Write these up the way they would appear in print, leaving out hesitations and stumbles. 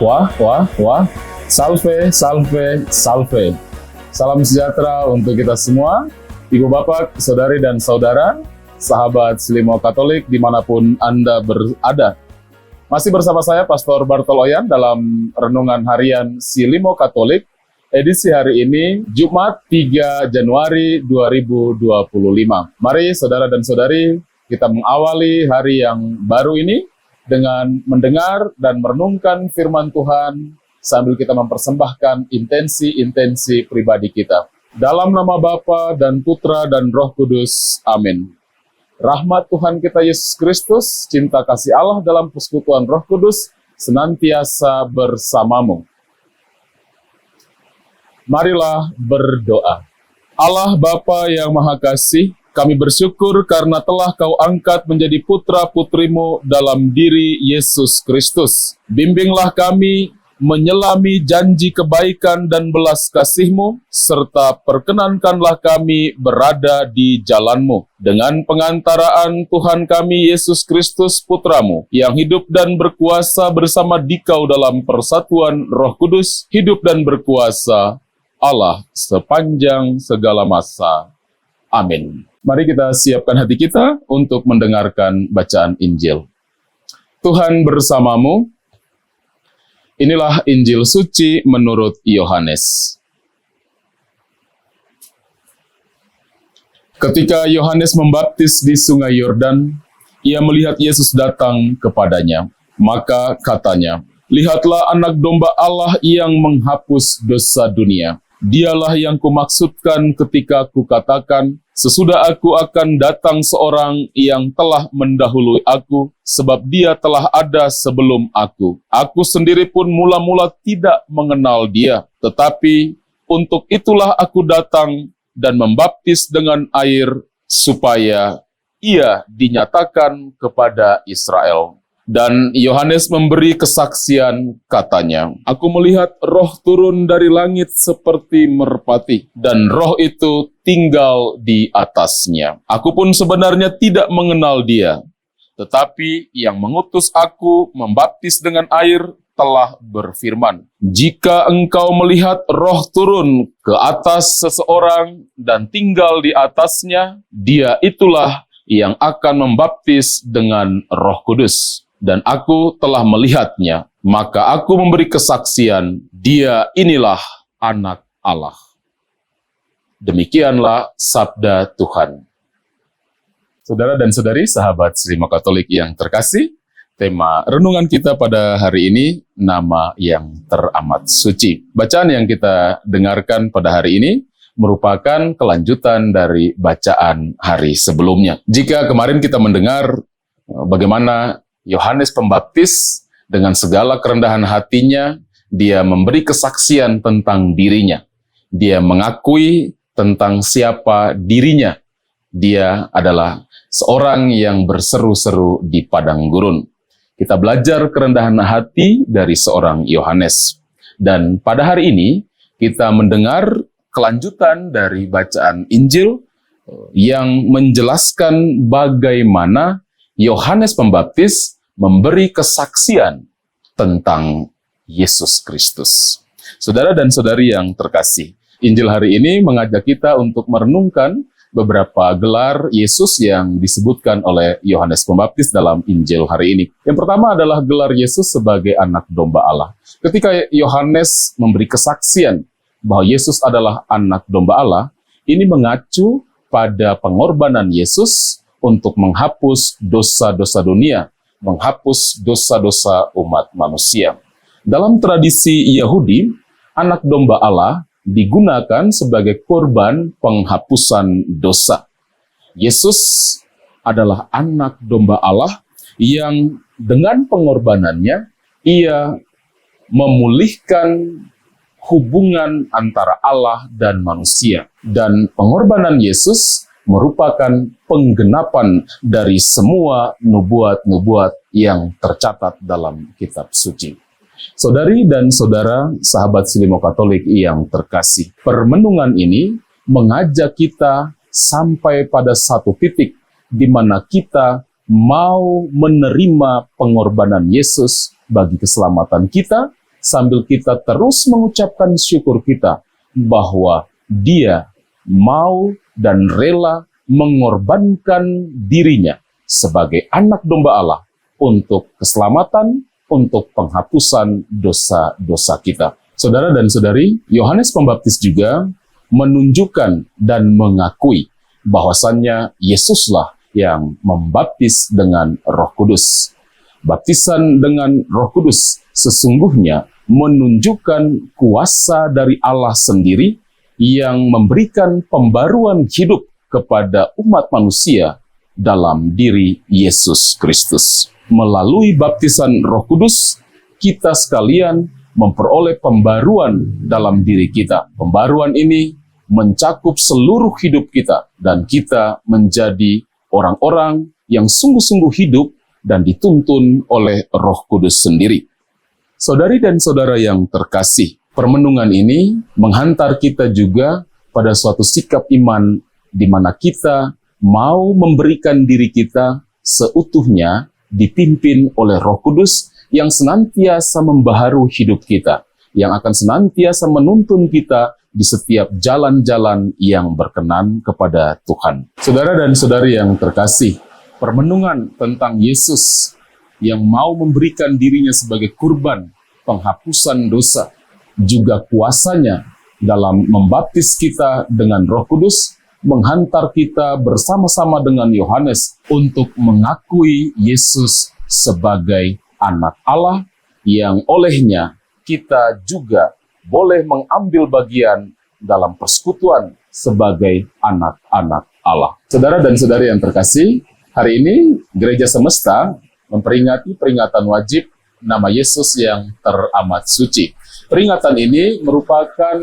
Wah. Salve. Salam sejahtera untuk kita semua, Ibu Bapak, Saudari dan Saudara, sahabat Selimo Katolik dimanapun Anda berada. Masih bersama saya, Pastor Bartoloyan, dalam Renungan Harian Selimo Katolik, edisi hari ini, Jumat 3 Januari 2025. Mari saudara dan saudari, kita mengawali hari yang baru ini dengan mendengar dan merenungkan firman Tuhan sambil kita mempersembahkan intensi-intensi pribadi kita. Dalam nama Bapa dan Putra dan Roh Kudus. Amin. Rahmat Tuhan kita Yesus Kristus, cinta kasih Allah dalam persekutuan Roh Kudus senantiasa bersamamu. Marilah berdoa. Allah Bapa yang Maha Kasih, kami bersyukur karena telah Kau angkat menjadi putra-putrimu dalam diri Yesus Kristus. Bimbinglah kami menyelami janji kebaikan dan belas kasih-Mu, serta perkenankanlah kami berada di jalan-Mu. Dengan pengantaraan Tuhan kami Yesus Kristus Putra-Mu, yang hidup dan berkuasa bersama Dikau dalam persatuan Roh Kudus, hidup dan berkuasa Allah sepanjang segala masa. Amin. Mari kita siapkan hati kita untuk mendengarkan bacaan Injil. Tuhan bersamamu. Inilah Injil suci menurut Yohanes. Ketika Yohanes membaptis di Sungai Yordan, ia melihat Yesus datang kepadanya. Maka katanya, "Lihatlah anak domba Allah yang menghapus dosa dunia. Dialah yang kumaksudkan ketika kukatakan, sesudah aku akan datang seorang yang telah mendahului aku, sebab dia telah ada sebelum aku. Aku sendiri pun mula-mula tidak mengenal dia, tetapi untuk itulah aku datang dan membaptis dengan air, supaya ia dinyatakan kepada Israel." Dan Yohanes memberi kesaksian, katanya, "Aku melihat roh turun dari langit seperti merpati, dan roh itu tinggal di atasnya. Aku pun sebenarnya tidak mengenal dia, tetapi yang mengutus aku membaptis dengan air telah berfirman, jika engkau melihat roh turun ke atas seseorang dan tinggal di atasnya, dia itulah yang akan membaptis dengan Roh Kudus. Dan aku telah melihatnya, maka aku memberi kesaksian, dia inilah anak Allah." Demikianlah sabda Tuhan. Saudara dan saudari, sahabat Selimo Katolik yang terkasih, tema renungan kita pada hari ini, nama yang teramat suci. Bacaan yang kita dengarkan pada hari ini merupakan kelanjutan dari bacaan hari sebelumnya. Jika kemarin kita mendengar bagaimana Yohanes Pembaptis dengan segala kerendahan hatinya, dia memberi kesaksian tentang dirinya. Dia mengakui tentang siapa dirinya. Dia adalah seorang yang berseru-seru di padang gurun. Kita belajar kerendahan hati dari seorang Yohanes. Dan pada hari ini, kita mendengar kelanjutan dari bacaan Injil yang menjelaskan bagaimana Yohanes Pembaptis memberi kesaksian tentang Yesus Kristus. Saudara dan saudari yang terkasih, Injil hari ini mengajak kita untuk merenungkan beberapa gelar Yesus yang disebutkan oleh Yohanes Pembaptis dalam Injil hari ini. Yang pertama adalah gelar Yesus sebagai anak domba Allah. Ketika Yohanes memberi kesaksian bahwa Yesus adalah anak domba Allah, ini mengacu pada pengorbanan Yesus untuk menghapus dosa-dosa dunia, menghapus dosa-dosa umat manusia. Dalam tradisi Yahudi, anak domba Allah digunakan sebagai korban penghapusan dosa. Yesus adalah anak domba Allah yang dengan pengorbanannya, ia memulihkan hubungan antara Allah dan manusia. Dan pengorbanan Yesus merupakan penggenapan dari semua nubuat-nubuat yang tercatat dalam kitab suci. Saudari dan saudara, sahabat Silimo Katolik yang terkasih, permenungan ini mengajak kita sampai pada satu titik di mana kita mau menerima pengorbanan Yesus bagi keselamatan kita, sambil kita terus mengucapkan syukur kita bahwa Dia mau dan rela mengorbankan dirinya sebagai anak domba Allah untuk keselamatan, untuk penghapusan dosa-dosa kita. Saudara dan saudari, Yohanes Pembaptis juga menunjukkan dan mengakui bahwasannya Yesuslah yang membaptis dengan Roh Kudus. Baptisan dengan Roh Kudus sesungguhnya menunjukkan kuasa dari Allah sendiri yang memberikan pembaruan hidup kepada umat manusia dalam diri Yesus Kristus. Melalui baptisan Roh Kudus, kita sekalian memperoleh pembaruan dalam diri kita. Pembaruan ini mencakup seluruh hidup kita, dan kita menjadi orang-orang yang sungguh-sungguh hidup dan dituntun oleh Roh Kudus sendiri. Saudari dan saudara yang terkasih, permenungan ini menghantar kita juga pada suatu sikap iman di mana kita mau memberikan diri kita seutuhnya dipimpin oleh Roh Kudus yang senantiasa membaharui hidup kita, yang akan senantiasa menuntun kita di setiap jalan-jalan yang berkenan kepada Tuhan. Saudara dan saudari yang terkasih, permenungan tentang Yesus yang mau memberikan dirinya sebagai kurban penghapusan dosa, juga kuasanya dalam membaptis kita dengan Roh Kudus, menghantar kita bersama-sama dengan Yohanes untuk mengakui Yesus sebagai anak Allah, yang olehnya kita juga boleh mengambil bagian dalam persekutuan sebagai anak-anak Allah. Saudara dan saudari yang terkasih, hari ini Gereja Semesta memperingati peringatan wajib nama Yesus yang teramat suci. Peringatan ini merupakan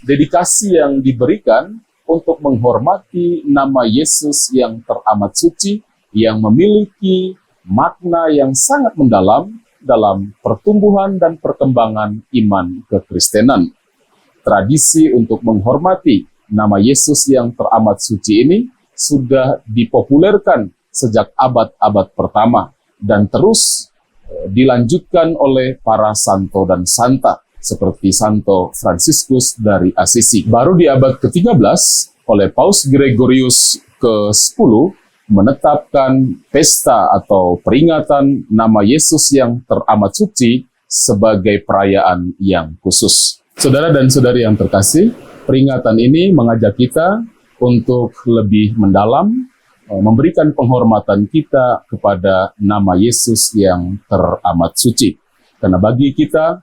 dedikasi yang diberikan untuk menghormati nama Yesus yang teramat suci, yang memiliki makna yang sangat mendalam dalam pertumbuhan dan perkembangan iman kekristenan. Tradisi untuk menghormati nama Yesus yang teramat suci ini sudah dipopulerkan sejak abad-abad pertama dan terus dilanjutkan oleh para santo dan santa seperti Santo Fransiskus dari Assisi. Baru di abad ke-13 oleh Paus Gregorius ke-10 menetapkan pesta atau peringatan nama Yesus yang teramat suci sebagai perayaan yang khusus. Saudara dan saudari yang terkasih, peringatan ini mengajak kita untuk lebih mendalam memberikan penghormatan kita kepada nama Yesus yang teramat suci. Karena bagi kita,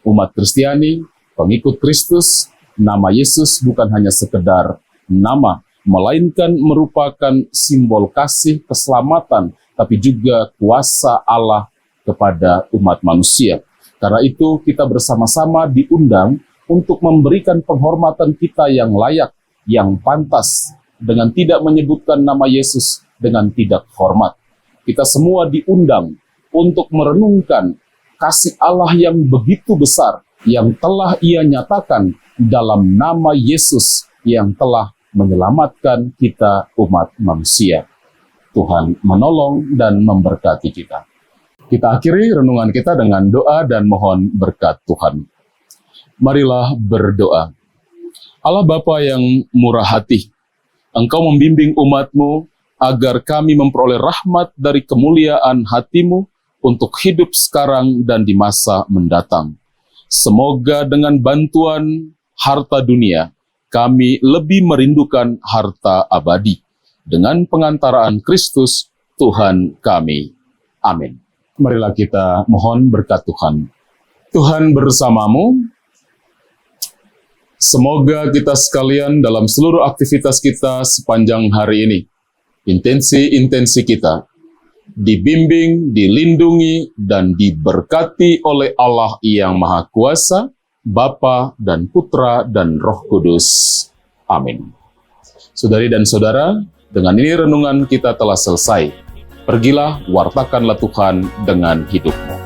umat Kristiani, pengikut Kristus, nama Yesus bukan hanya sekedar nama, melainkan merupakan simbol kasih keselamatan, tapi juga kuasa Allah kepada umat manusia. Karena itu kita bersama-sama diundang untuk memberikan penghormatan kita yang layak, yang pantas, dengan tidak menyebutkan nama Yesus dengan tidak hormat. Kita semua diundang untuk merenungkan kasih Allah yang begitu besar, yang telah Ia nyatakan dalam nama Yesus yang telah menyelamatkan kita umat manusia. Tuhan menolong dan memberkati kita. Kita akhiri renungan kita dengan doa dan mohon berkat Tuhan. Marilah berdoa. Allah Bapa yang murah hati, Engkau membimbing umat-Mu agar kami memperoleh rahmat dari kemuliaan hati-Mu untuk hidup sekarang dan di masa mendatang. Semoga dengan bantuan harta dunia, kami lebih merindukan harta abadi dengan pengantaraan Kristus Tuhan kami. Amin. Marilah kita mohon berkat Tuhan. Tuhan bersamamu. Semoga kita sekalian dalam seluruh aktivitas kita sepanjang hari ini, intensi-intensi kita dibimbing, dilindungi, dan diberkati oleh Allah yang Maha Kuasa, Bapa dan Putra dan Roh Kudus. Amin. Saudari dan saudara, dengan ini renungan kita telah selesai. Pergilah, wartakanlah Tuhan dengan hidupmu.